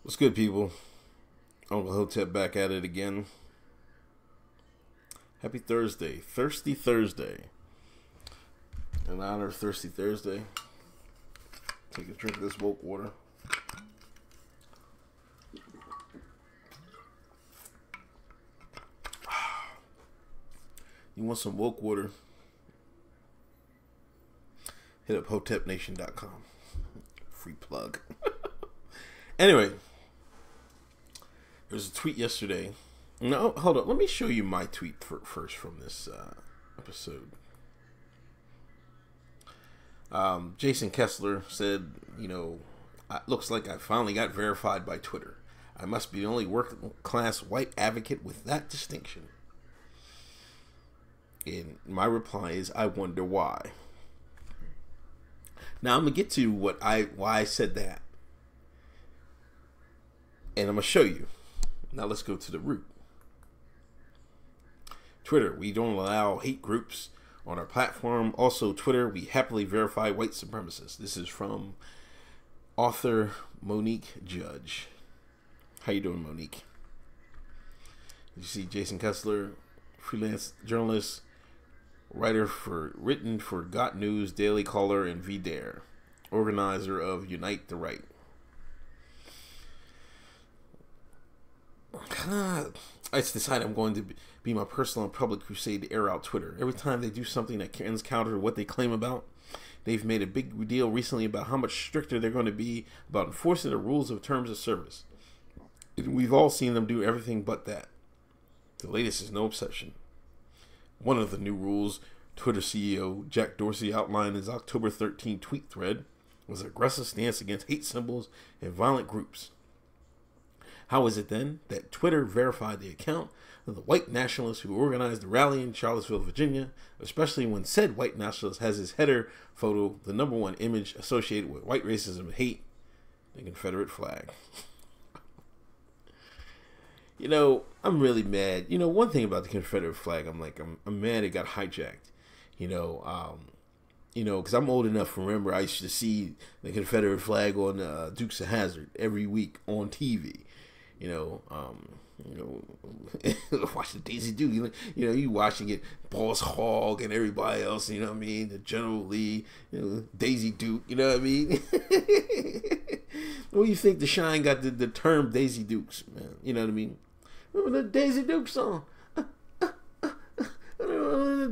What's good, people? Uncle Hotep back at it again. Happy Thursday. Thirsty Thursday. In honor of Thirsty Thursday, take a drink of this woke water. You want some woke water? Hit up hotepnation.com. Free plug. Anyway. There was a tweet yesterday. No, hold on. Let me show you my tweet first from this episode. Jason Kessler said, looks like I finally got verified by Twitter. I must be the only working class white advocate with that distinction. And my reply is, I wonder why. Now I'm going to get to why I said that. And I'm going to show you. Now let's go to the root. Twitter, we don't allow hate groups on our platform. Also, Twitter, we happily verify white supremacists. This is from author Monique Judge. How you doing, Monique? You see Jason Kessler, freelance journalist, written for Got News, Daily Caller, and VDare, organizer of Unite the Right. I decided I'm going to be my personal and public crusade to air out Twitter. Every time they do something that runs counter to what they claim about, they've made a big deal recently about how much stricter they're going to be about enforcing the rules of terms of service. And we've all seen them do everything but that. The latest is no exception. One of the new rules Twitter CEO Jack Dorsey outlined in his October 13 tweet thread was an aggressive stance against hate symbols and violent groups. How is it then that Twitter verified the account of the white nationalist who organized the rally in Charlottesville, Virginia, especially when said white nationalist has his header photo, the number one image associated with white racism and hate, the Confederate flag? I'm really mad. One thing about the Confederate flag, I'm mad it got hijacked. Because I'm old enough to remember I used to see the Confederate flag on Dukes of Hazzard every week on TV. Watching Daisy Duke, you watching it, Boss Hogg and everybody else, the General Lee, Daisy Duke, what I mean? What do you think the Shine got the term Daisy Dukes, man? You know what I mean? Remember the Daisy Duke song?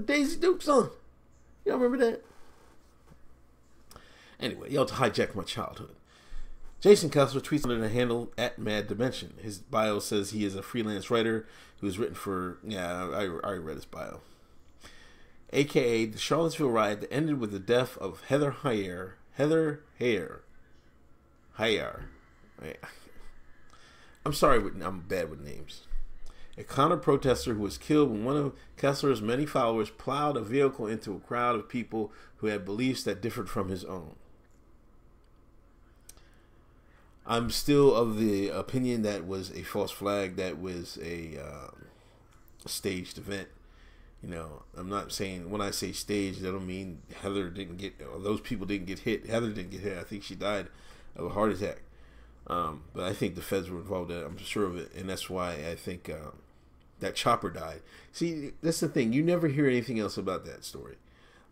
Daisy Duke song. Y'all remember that? Anyway, y'all hijacked my childhood. Jason Kessler tweets under the handle @MadDimension. His bio says he is a freelance writer who's written for, I already read his bio. AKA the Charlottesville riot that ended with the death of Heather Heyer. I'm sorry, I'm bad with names. A counter-protester who was killed when one of Kessler's many followers plowed a vehicle into a crowd of people who had beliefs that differed from his own. I'm still of the opinion that was a false flag, that was a staged event. I'm not saying, when I say staged, I don't mean Heather didn't get, or those people didn't get hit. Heather didn't get hit. I think she died of a heart attack. But I think the feds were involved in it. I'm sure of it. And that's why I think that chopper died. See, that's the thing. You never hear anything else about that story.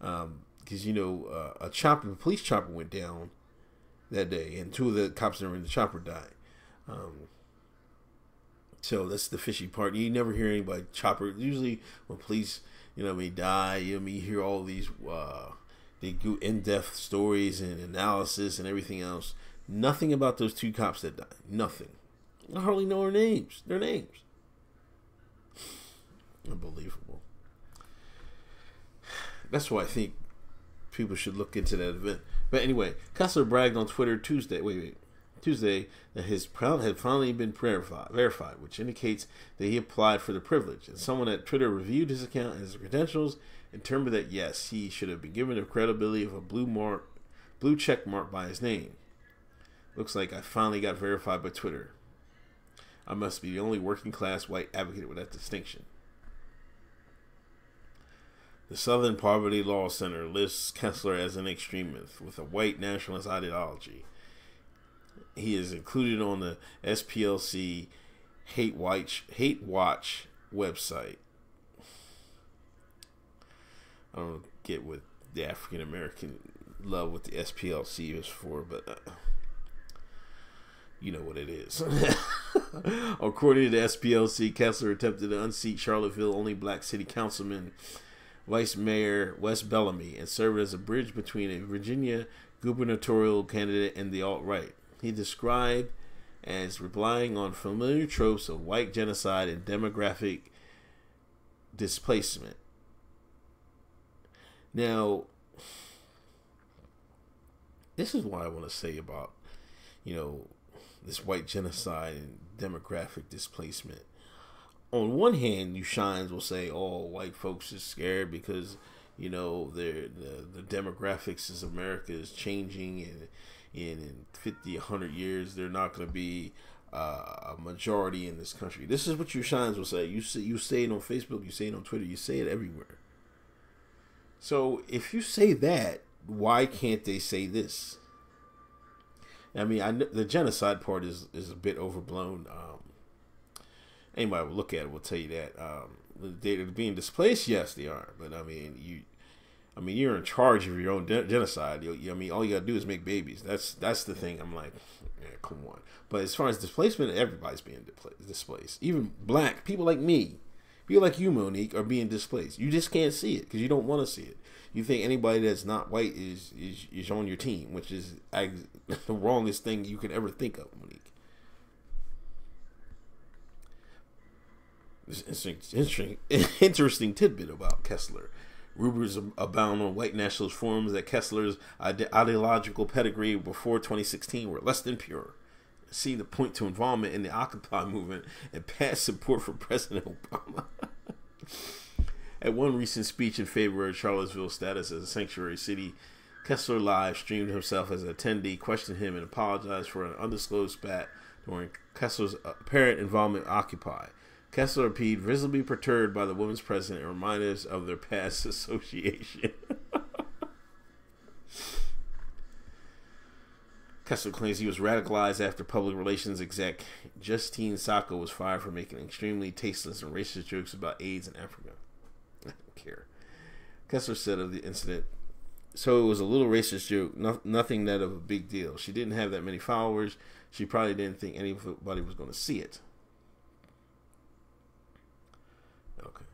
Because, a police chopper went down that day, and two of the cops that were in the chopper died. So that's the fishy part. You never hear anybody chopper. Usually when police, die, you hear all these, they do in-depth stories and analysis and everything else. Nothing about those two cops that died. Nothing. I hardly know their names. Unbelievable. That's why I think people should look into that event. But anyway, Kessler bragged on Twitter Tuesday that his account had finally been verified, which indicates that he applied for the privilege. And someone at Twitter reviewed his account and his credentials and determined that yes, he should have been given the credibility of a blue check mark by his name. Looks like I finally got verified by Twitter. I must be the only working class white advocate with that distinction. The Southern Poverty Law Center lists Kessler as an extremist with a white nationalist ideology. he is included on the SPLC Hate Watch website. I don't get what the African American love what the SPLC is for, but you know what it is. According to the SPLC, Kessler attempted to unseat Charlottesville only black city councilman, Vice Mayor Wes Bellamy, and served as a bridge between a Virginia gubernatorial candidate and the alt-right. He described as relying on familiar tropes of white genocide and demographic displacement. Now, this is what I want to say about, this white genocide and demographic displacement. On one hand, you shines will say, "Oh, white folks is scared because the demographics of America is changing, and in 50, 100 years, they're not going to be a majority in this country." This is what you shines will say. You say it on Facebook, you say it on Twitter, you say it everywhere. So if you say that, why can't they say this? I mean, the genocide part is a bit overblown. Anybody will look at it will tell you that they're being displaced. Yes, they are. But you're in charge of your own genocide. All you gotta do is make babies. That's the thing. I'm like, yeah, come on. But as far as displacement, everybody's being displaced. Even black people like me, people like you, Monique, are being displaced. You just can't see it because you don't want to see it. You think anybody that's not white is on your team, which is the wrongest thing you could ever think of, Monique. Interesting tidbit about Kessler. Rumors abound on white nationalist forums that Kessler's ideological pedigree before 2016 were less than pure. See the point to involvement in the Occupy movement and past support for President Obama. At one recent speech in favor of Charlottesville's status as a sanctuary city, Kessler live streamed himself as an attendee, questioned him, and apologized for an undisclosed spat during Kessler's apparent involvement in Occupy. Kessler appeared visibly perturbed by the women's president and reminded us of their past association. Kessler claims he was radicalized after public relations exec Justine Sacco was fired for making extremely tasteless and racist jokes about AIDS in Africa. I don't care. Kessler said of the incident, "So it was a little racist joke, nothing that of a big deal. She didn't have that many followers. She probably didn't think anybody was going to see it." Okay.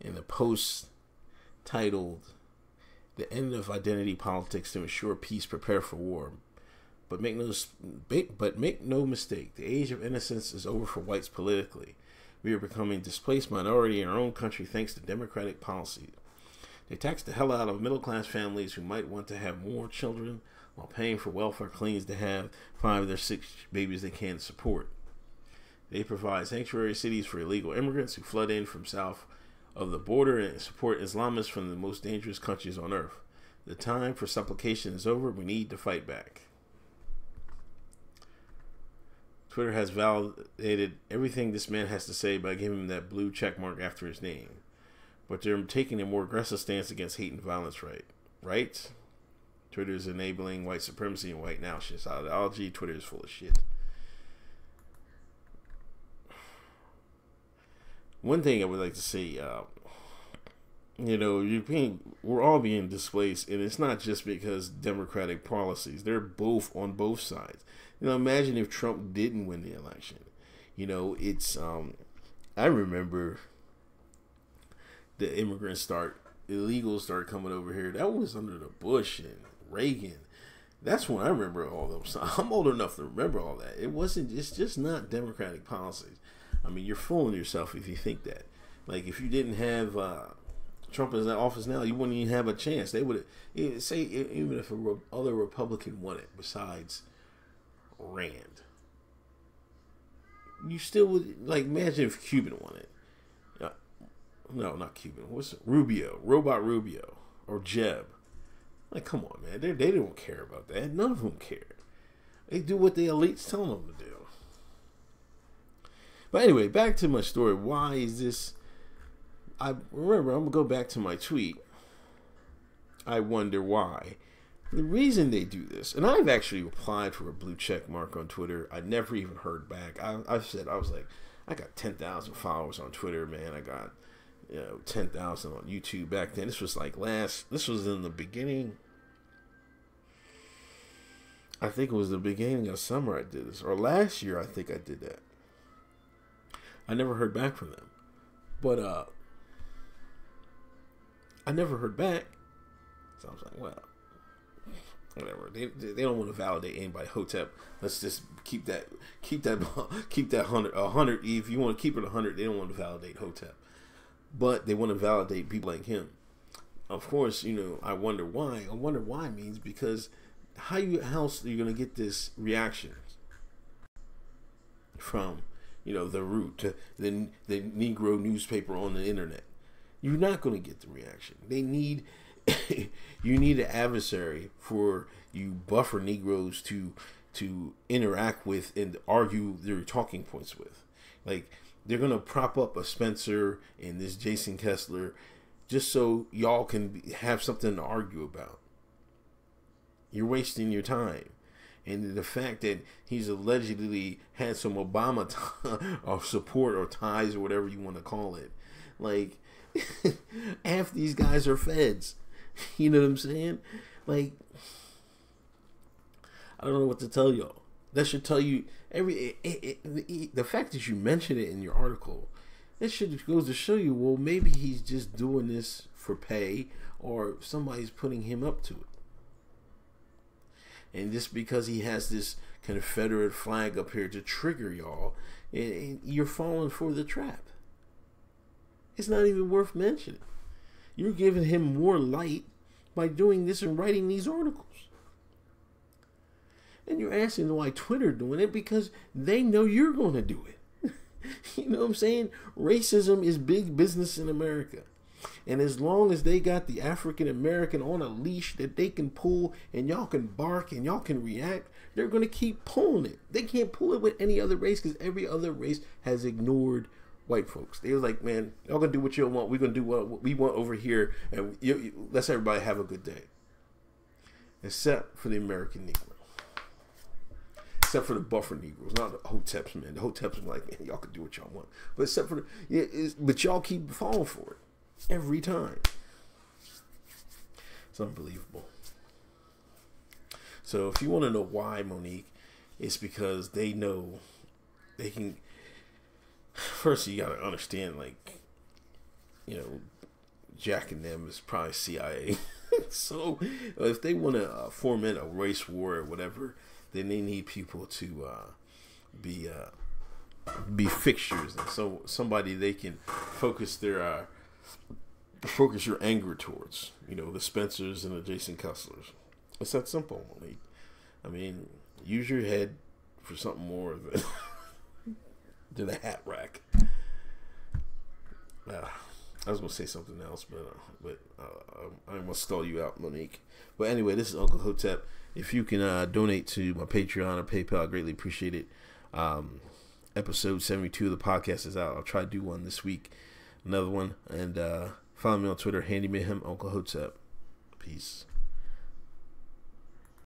In a post titled, "The End of Identity Politics to Ensure Peace, Prepare for War." But make no mistake, the age of innocence is over for whites politically. We are becoming displaced minority in our own country thanks to democratic policy. They tax the hell out of middle-class families who might want to have more children while paying for welfare clinics to have 5 of their 6 babies they can't support. They provide sanctuary cities for illegal immigrants who flood in from south of the border and support Islamists from the most dangerous countries on earth. The time for supplication is over. We need to fight back. Twitter has validated everything this man has to say by giving him that blue check mark after his name. But they're taking a more aggressive stance against hate and violence, right? Twitter is enabling white supremacy and white nationalist ideology. Twitter is full of shit. One thing I would like to say, we're all being displaced, and it's not just because democratic policies. They're both on both sides. Imagine if Trump didn't win the election. I remember the illegals started coming over here. That was under the Bush and Reagan. That's when I remember all those. I'm old enough to remember all that. It's just not democratic policies. You're fooling yourself if you think that. Like, if you didn't have Trump in office now, you wouldn't even have a chance. They would say, even if other Republican won it besides Rand, you still would, like, imagine if Cuban won it. No, not Cuban. What's it? Rubio, Robot Rubio, or Jeb. Like, come on, man. They don't care about that. None of them care. They do what the elites tell them to do. But anyway, back to my story. Why is this? I'm going to go back to my tweet. I wonder why. The reason they do this, and I've actually applied for a blue check mark on Twitter. I never even heard back. I was like, I got 10,000 followers on Twitter, man. I got 10,000 on YouTube back then. This was in the beginning. I think it was the beginning of summer I did this, or last year I think I did that. I never heard back from them, but I never heard back, so I was like, well, whatever. They don't want to validate anybody. Hotep. Let's just keep that 100. If you want to keep it 100, they don't want to validate Hotep, but they want to validate people like him. Of course, I wonder why. I wonder why means because how else are you going to get this reaction from the root to the Negro newspaper on the internet? You're not going to get the reaction. They need. You need an adversary for you buffer Negroes to interact with and argue their talking points with. Like, they're going to prop up a Spencer and this Jason Kessler just so y'all can have something to argue about. You're wasting your time. And the fact that he's allegedly had some Obama or support or ties or whatever you want to call it. Like, half these guys are feds. You know what I'm saying? Like, I don't know what to tell y'all. That should tell you the fact that you mention it in your article, that should goes to show you, well, maybe he's just doing this for pay, or somebody's putting him up to it. And just because he has this Confederate flag up here to trigger y'all, and you're falling for the trap. It's not even worth mentioning. You're giving him more light by doing this and writing these articles. And you're asking why Twitter doing it, because they know you're going to do it. You know what I'm saying? Racism is big business in America. And as long as they got the African American on a leash that they can pull and y'all can bark and y'all can react, they're going to keep pulling it. They can't pull it with any other race because every other race has ignored white folks. They was like, man, y'all gonna do what you want. We're gonna do what we want over here, and let's everybody have a good day. Except for the American Negro. Except for the buffer Negroes, not the Hoteps, man. The Hoteps are like, man, y'all can do what y'all want. But except for but y'all keep falling for it every time. It's unbelievable. So if you want to know why, Monique, it's because they know they can. First, you gotta understand, like, Jack and them is probably CIA. So, if they want to foment a race war or whatever, then they need people to be fixtures, and so somebody they can focus your anger towards. The Spencers and the Jason Kesslers. It's that simple, Monique. I mean, use your head for something more than a hat rack. I was gonna say something else, but I'm gonna stall you out, Monique. But anyway, this is Uncle Hotep. If you can donate to my Patreon or PayPal, I greatly appreciate it. Episode 72 of the podcast is out. I'll try to do one this week, another one, and follow me on Twitter, Handy Mayhem, Uncle Hotep. Peace.